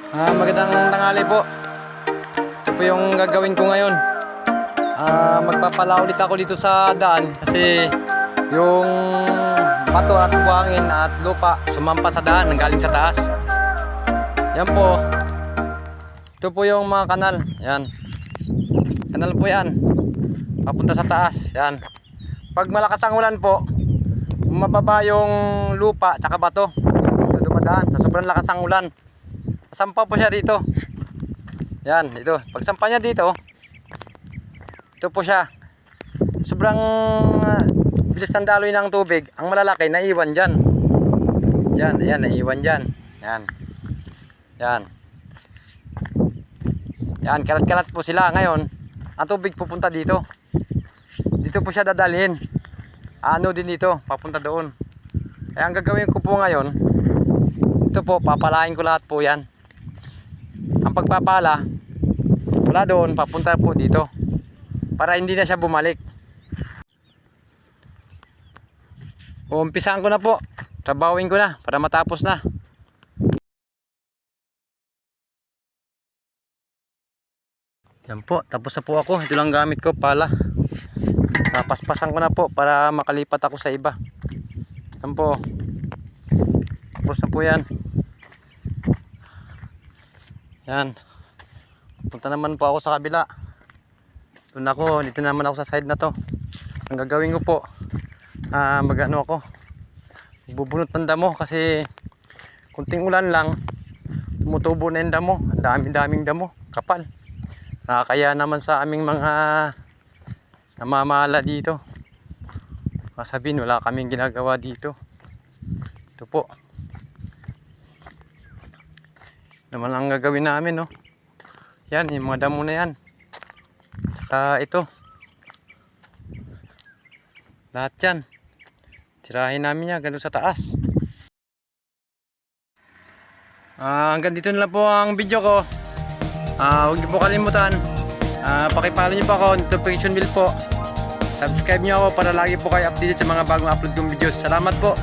Magandang tanghali po. Ito po yung gagawin ko ngayon. Magpapala ulit ako dito sa daan kasi yung bato at buhangin at lupa sumampa sa daan galing sa taas. Yan po. Ito po yung mga kanal. Yan. Kanal po yan. Papunta sa taas. Yan. Pag malakas ang ulan po, mababa yung lupa at bato. Ito dumadaan sa sobrang lakas ng ulan. Sampa po siya dito. Yan, ito. Pag sampa niya dito, ito po siya. Sobrang bilis ng daloy ng tubig. Ang malalaki, naiwan dyan. Yan, ayan, naiwan dyan. Yan. Yan. Yan, kalat-kalat po sila. Ngayon, ang tubig pupunta dito. Dito po siya dadalhin. Ano din dito, papunta doon. Kaya ang gagawin ko po ngayon, ito po, papalain ko lahat po yan. Ang pagpapala, wala doon, papunta po dito. Para hindi na siya bumalik. Umpisahan ko na po. Trabawin ko na para matapos na. Yan po, tapos na po ako. Ito lang gamit ko, pala. Napaspasan ko na po para makalipat ako sa iba. Yan po. Tapos na po yan. Yan. Punta naman po ako sa kabila. Doon ako, dito naman ako sa side na to. Ang gagawin ko po, magano ako. Bubunot ng damo kasi kunting ulan lang, tumutubo na yung damo. Daming damo, kapal. Nakakaya naman sa aming mga namamahala dito. Masabihin, wala kaming ginagawa dito. Ito po. Naman ang gagawin namin, no. Yan, yung mga damo na yan. Tsaka ito. Lahat yan. Tirahin namin yan, gano'n sa taas. Hanggang dito na lang po ang video ko. Huwag niyo po kalimutan. Pakipalo niyo po ako, notification bell po. Subscribe niyo ako para lagi po kayo updated sa mga bagong upload kong videos. Salamat po.